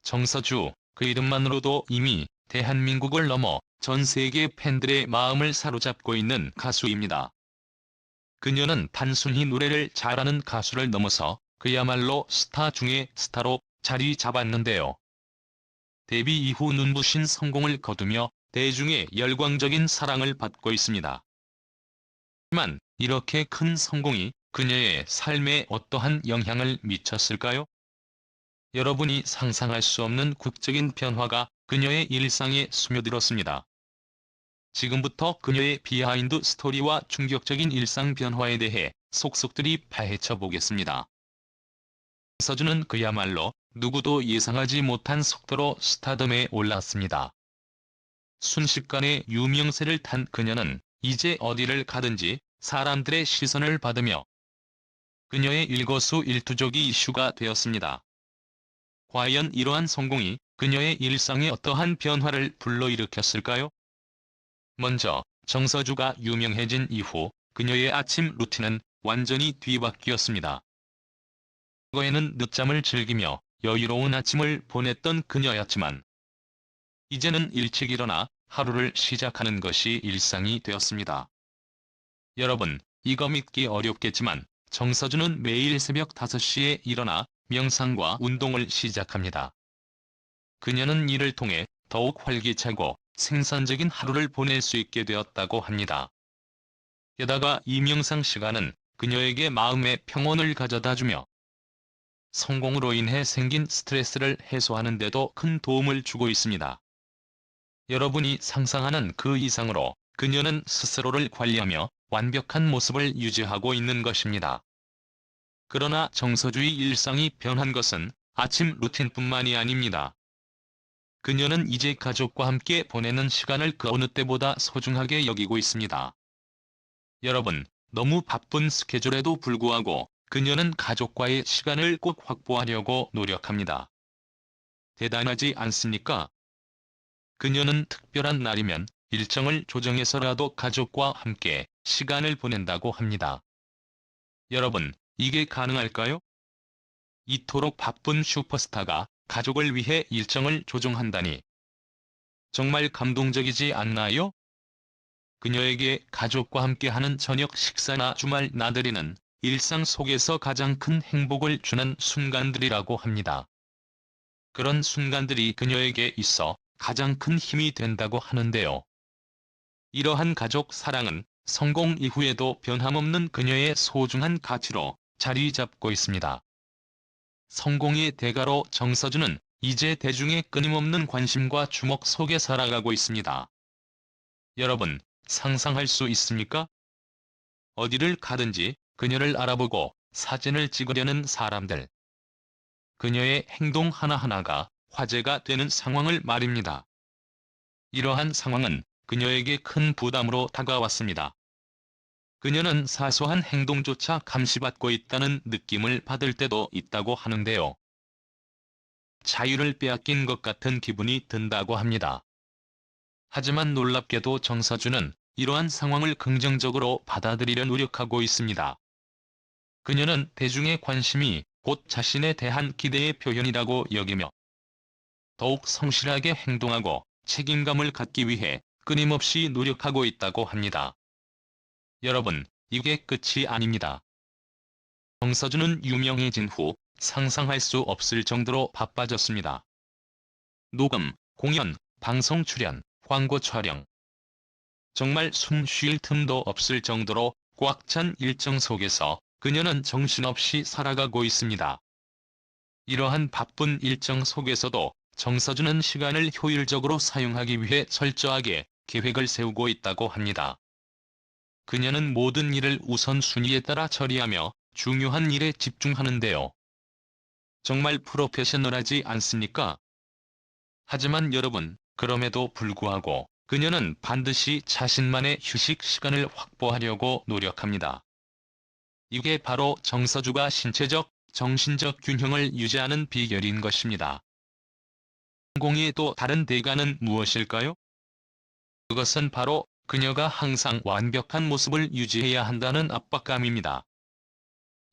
정서주, 그 이름만으로도 이미 대한민국을 넘어 전 세계 팬들의 마음을 사로잡고 있는 가수입니다. 그녀는 단순히 노래를 잘하는 가수를 넘어서 그야말로 스타 중의 스타로 자리 잡았는데요. 데뷔 이후 눈부신 성공을 거두며 대중의 열광적인 사랑을 받고 있습니다. 하지만 이렇게 큰 성공이 그녀의 삶에 어떠한 영향을 미쳤을까요? 여러분이 상상할 수 없는 극적인 변화가 그녀의 일상에 스며들었습니다. 지금부터 그녀의 비하인드 스토리와 충격적인 일상 변화에 대해 속속들이 파헤쳐 보겠습니다. 서준은 그야말로 누구도 예상하지 못한 속도로 스타덤에 올랐습니다. 순식간에 유명세를 탄 그녀는 이제 어디를 가든지 사람들의 시선을 받으며 그녀의 일거수일투족이 이슈가 되었습니다. 과연 이러한 성공이 그녀의 일상에 어떠한 변화를 불러일으켰을까요? 먼저 정서주가 유명해진 이후 그녀의 아침 루틴은 완전히 뒤바뀌었습니다. 과거에는 늦잠을 즐기며 여유로운 아침을 보냈던 그녀였지만 이제는 일찍 일어나 하루를 시작하는 것이 일상이 되었습니다. 여러분, 이거 믿기 어렵겠지만 정서주는 매일 새벽 5시에 일어나 명상과 운동을 시작합니다. 그녀는 이를 통해 더욱 활기차고 생산적인 하루를 보낼 수 있게 되었다고 합니다. 게다가 이 명상 시간은 그녀에게 마음의 평온을 가져다주며 성공으로 인해 생긴 스트레스를 해소하는 데도 큰 도움을 주고 있습니다. 여러분이 상상하는 그 이상으로 그녀는 스스로를 관리하며 완벽한 모습을 유지하고 있는 것입니다. 그러나 정서주의 일상이 변한 것은 아침 루틴뿐만이 아닙니다. 그녀는 이제 가족과 함께 보내는 시간을 그 어느 때보다 소중하게 여기고 있습니다. 여러분, 너무 바쁜 스케줄에도 불구하고 그녀는 가족과의 시간을 꼭 확보하려고 노력합니다. 대단하지 않습니까? 그녀는 특별한 날이면 일정을 조정해서라도 가족과 함께 시간을 보낸다고 합니다. 여러분, 이게 가능할까요? 이토록 바쁜 슈퍼스타가 가족을 위해 일정을 조정한다니 정말 감동적이지 않나요? 그녀에게 가족과 함께하는 저녁 식사나 주말 나들이는 일상 속에서 가장 큰 행복을 주는 순간들이라고 합니다. 그런 순간들이 그녀에게 있어 가장 큰 힘이 된다고 하는데요. 이러한 가족 사랑은 성공 이후에도 변함없는 그녀의 소중한 가치로 자리 잡고 있습니다. 성공의 대가로 정서주는 이제 대중의 끊임없는 관심과 주목 속에 살아가고 있습니다. 여러분, 상상할 수 있습니까? 어디를 가든지 그녀를 알아보고 사진을 찍으려는 사람들. 그녀의 행동 하나하나가 화제가 되는 상황을 말입니다. 이러한 상황은 그녀에게 큰 부담으로 다가왔습니다. 그녀는 사소한 행동조차 감시받고 있다는 느낌을 받을 때도 있다고 하는데요. 자유를 빼앗긴 것 같은 기분이 든다고 합니다. 하지만 놀랍게도 정서주는 이러한 상황을 긍정적으로 받아들이려 노력하고 있습니다. 그녀는 대중의 관심이 곧 자신에 대한 기대의 표현이라고 여기며 더욱 성실하게 행동하고 책임감을 갖기 위해 끊임없이 노력하고 있다고 합니다. 여러분, 이게 끝이 아닙니다. 정서주는 유명해진 후 상상할 수 없을 정도로 바빠졌습니다. 녹음, 공연, 방송 출연, 광고 촬영. 정말 숨 쉴 틈도 없을 정도로 꽉 찬 일정 속에서 그녀는 정신없이 살아가고 있습니다. 이러한 바쁜 일정 속에서도 정서주는 시간을 효율적으로 사용하기 위해 철저하게 계획을 세우고 있다고 합니다. 그녀는 모든 일을 우선순위에 따라 처리하며 중요한 일에 집중하는데요. 정말 프로페셔널하지 않습니까? 하지만 여러분, 그럼에도 불구하고 그녀는 반드시 자신만의 휴식 시간을 확보하려고 노력합니다. 이게 바로 정서주가 신체적, 정신적 균형을 유지하는 비결인 것입니다. 성공의 또 다른 대가는 무엇일까요? 그것은 바로 그녀가 항상 완벽한 모습을 유지해야 한다는 압박감입니다.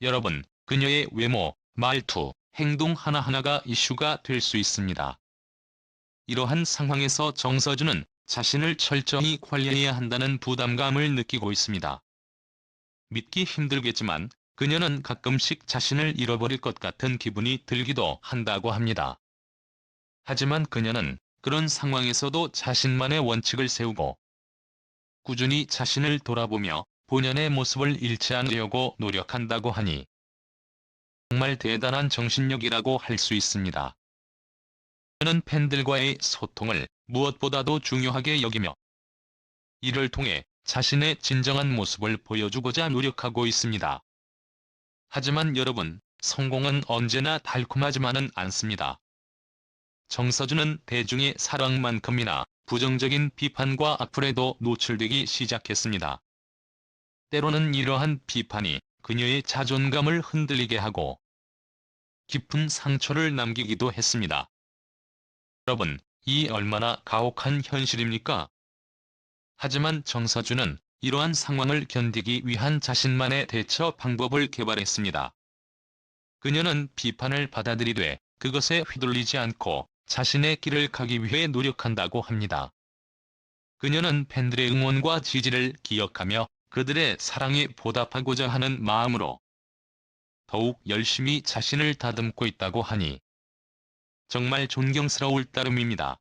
여러분, 그녀의 외모, 말투, 행동 하나하나가 이슈가 될 수 있습니다. 이러한 상황에서 정서준은 자신을 철저히 관리해야 한다는 부담감을 느끼고 있습니다. 믿기 힘들겠지만 그녀는 가끔씩 자신을 잃어버릴 것 같은 기분이 들기도 한다고 합니다. 하지만 그녀는 그런 상황에서도 자신만의 원칙을 세우고 꾸준히 자신을 돌아보며 본연의 모습을 잃지 않으려고 노력한다고 하니 정말 대단한 정신력이라고 할 수 있습니다. 그는 팬들과의 소통을 무엇보다도 중요하게 여기며 이를 통해 자신의 진정한 모습을 보여주고자 노력하고 있습니다. 하지만 여러분, 성공은 언제나 달콤하지만은 않습니다. 정서준은 대중의 사랑만큼이나 부정적인 비판과 악플에도 노출되기 시작했습니다. 때로는 이러한 비판이 그녀의 자존감을 흔들리게 하고 깊은 상처를 남기기도 했습니다. 여러분, 이 얼마나 가혹한 현실입니까? 하지만 정서준은 이러한 상황을 견디기 위한 자신만의 대처 방법을 개발했습니다. 그녀는 비판을 받아들이되 그것에 휘둘리지 않고 자신의 길을 가기 위해 노력한다고 합니다. 그녀는 팬들의 응원과 지지를 기억하며 그들의 사랑에 보답하고자 하는 마음으로 더욱 열심히 자신을 다듬고 있다고 하니 정말 존경스러울 따름입니다.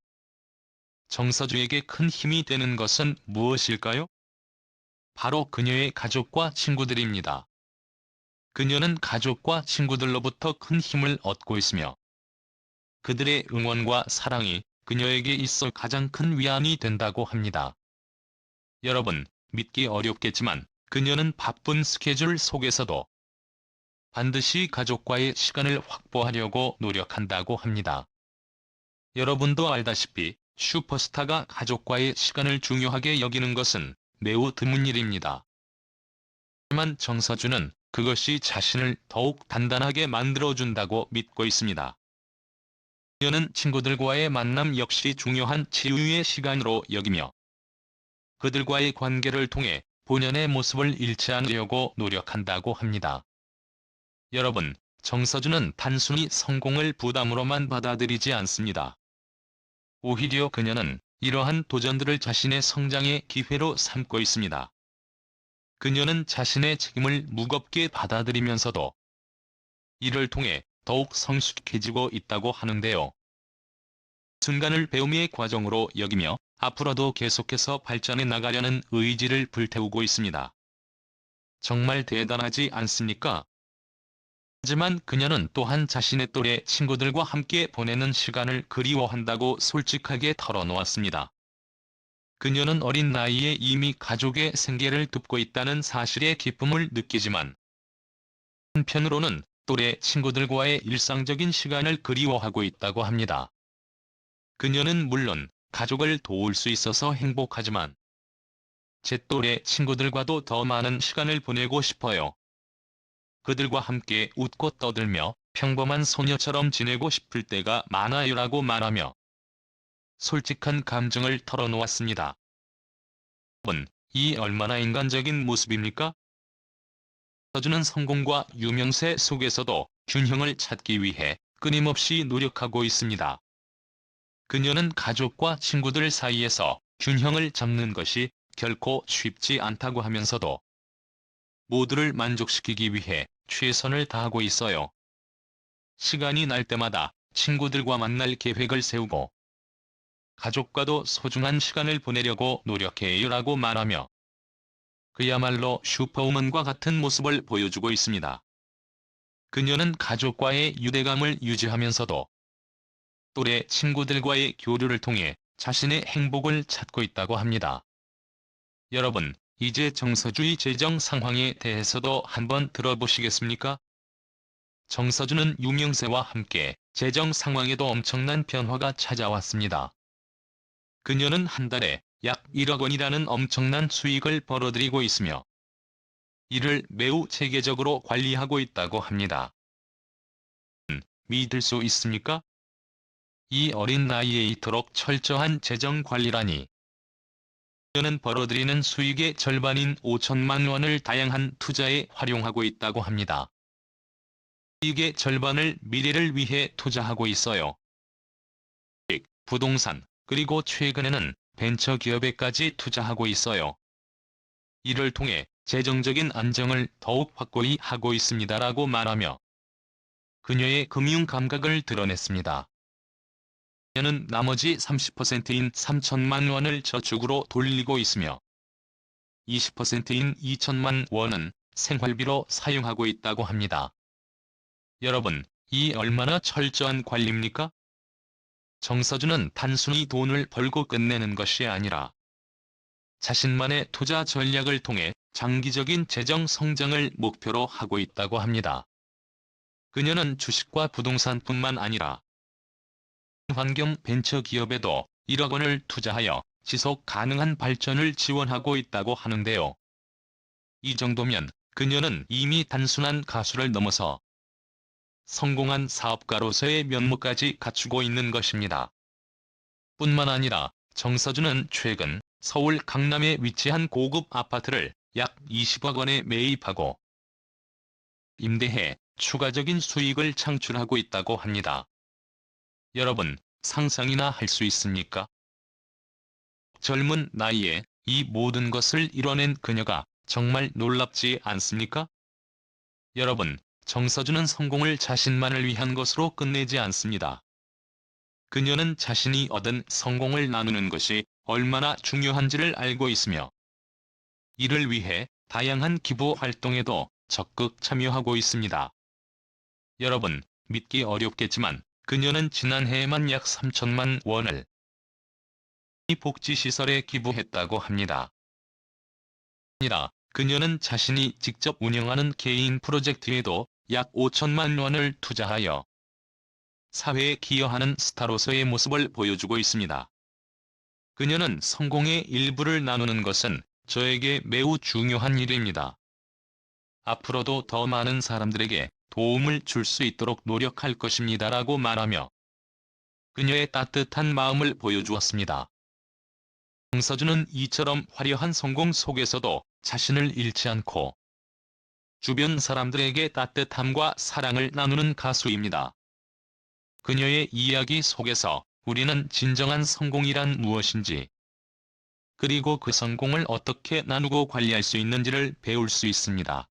정서주에게 큰 힘이 되는 것은 무엇일까요? 바로 그녀의 가족과 친구들입니다. 그녀는 가족과 친구들로부터 큰 힘을 얻고 있으며 그들의 응원과 사랑이 그녀에게 있어 가장 큰 위안이 된다고 합니다. 여러분, 믿기 어렵겠지만 그녀는 바쁜 스케줄 속에서도 반드시 가족과의 시간을 확보하려고 노력한다고 합니다. 여러분도 알다시피 슈퍼스타가 가족과의 시간을 중요하게 여기는 것은 매우 드문 일입니다. 하지만 정서준은 그것이 자신을 더욱 단단하게 만들어준다고 믿고 있습니다. 그녀는 친구들과의 만남 역시 중요한 치유의 시간으로 여기며 그들과의 관계를 통해 본연의 모습을 잃지 않으려고 노력한다고 합니다. 여러분, 정서준은 단순히 성공을 부담으로만 받아들이지 않습니다. 오히려 그녀는 이러한 도전들을 자신의 성장의 기회로 삼고 있습니다. 그녀는 자신의 책임을 무겁게 받아들이면서도 이를 통해 더욱 성숙해지고 있다고 하는데요. 순간을 배움의 과정으로 여기며 앞으로도 계속해서 발전해 나가려는 의지를 불태우고 있습니다. 정말 대단하지 않습니까? 하지만 그녀는 또한 자신의 또래 친구들과 함께 보내는 시간을 그리워한다고 솔직하게 털어놓았습니다. 그녀는 어린 나이에 이미 가족의 생계를 돕고 있다는 사실에 기쁨을 느끼지만 한편으로는 또래 친구들과의 일상적인 시간을 그리워하고 있다고 합니다. 그녀는 물론 가족을 도울 수 있어서 행복하지만 제 또래 친구들과도 더 많은 시간을 보내고 싶어요. 그들과 함께 웃고 떠들며 평범한 소녀처럼 지내고 싶을 때가 많아요라고 말하며 솔직한 감정을 털어놓았습니다. 여러분, 이 얼마나 인간적인 모습입니까? 서준은 성공과 유명세 속에서도 균형을 찾기 위해 끊임없이 노력하고 있습니다. 그녀는 가족과 친구들 사이에서 균형을 잡는 것이 결코 쉽지 않다고 하면서도 모두를 만족시키기 위해 최선을 다하고 있어요. 시간이 날 때마다 친구들과 만날 계획을 세우고 가족과도 소중한 시간을 보내려고 노력해요라고 말하며 그야말로 슈퍼우먼과 같은 모습을 보여주고 있습니다. 그녀는 가족과의 유대감을 유지하면서도 또래 친구들과의 교류를 통해 자신의 행복을 찾고 있다고 합니다. 여러분, 이제 정서주의 재정 상황에 대해서도 한번 들어보시겠습니까? 정서준은 유명세와 함께 재정 상황에도 엄청난 변화가 찾아왔습니다. 그녀는 한 달에 약 1억 원이라는 엄청난 수익을 벌어들이고 있으며 이를 매우 체계적으로 관리하고 있다고 합니다. 믿을 수 있습니까? 이 어린 나이에 이토록 철저한 재정 관리라니. 그녀는 벌어들이는 수익의 절반인 5천만 원을 다양한 투자에 활용하고 있다고 합니다. 이익의 절반을 미래를 위해 투자하고 있어요. 부동산, 그리고 최근에는 벤처기업에까지 투자하고 있어요. 이를 통해 재정적인 안정을 더욱 확고히 하고 있습니다라고 말하며 그녀의 금융 감각을 드러냈습니다. 그녀는 나머지 30%인 3천만 원을 저축으로 돌리고 있으며 20%인 2천만 원은 생활비로 사용하고 있다고 합니다. 여러분, 이 얼마나 철저한 관리입니까? 정서준은 단순히 돈을 벌고 끝내는 것이 아니라 자신만의 투자 전략을 통해 장기적인 재정 성장을 목표로 하고 있다고 합니다. 그녀는 주식과 부동산뿐만 아니라 환경 벤처기업에도 1억 원을 투자하여 지속 가능한 발전을 지원하고 있다고 하는데요. 이 정도면 그녀는 이미 단순한 가수를 넘어서 성공한 사업가로서의 면모까지 갖추고 있는 것입니다. 뿐만 아니라 정서준은 최근 서울 강남에 위치한 고급 아파트를 약 20억 원에 매입하고 임대해 추가적인 수익을 창출하고 있다고 합니다. 여러분, 상상이나 할 수 있습니까? 젊은 나이에 이 모든 것을 이뤄낸 그녀가 정말 놀랍지 않습니까? 여러분, 정서준은 성공을 자신만을 위한 것으로 끝내지 않습니다. 그녀는 자신이 얻은 성공을 나누는 것이 얼마나 중요한지를 알고 있으며 이를 위해 다양한 기부 활동에도 적극 참여하고 있습니다. 여러분, 믿기 어렵겠지만 그녀는 지난해에만 약 3천만 원을 이 복지시설에 기부했다고 합니다. 아니라 그녀는 자신이 직접 운영하는 개인 프로젝트에도 약 5천만 원을 투자하여 사회에 기여하는 스타로서의 모습을 보여주고 있습니다. 그녀는 성공의 일부를 나누는 것은 저에게 매우 중요한 일입니다. 앞으로도 더 많은 사람들에게 도움을 줄 수 있도록 노력할 것입니다라고 말하며 그녀의 따뜻한 마음을 보여주었습니다. 정서준은 이처럼 화려한 성공 속에서도 자신을 잃지 않고 주변 사람들에게 따뜻함과 사랑을 나누는 가수입니다. 그녀의 이야기 속에서 우리는 진정한 성공이란 무엇인지, 그리고 그 성공을 어떻게 나누고 관리할 수 있는지를 배울 수 있습니다.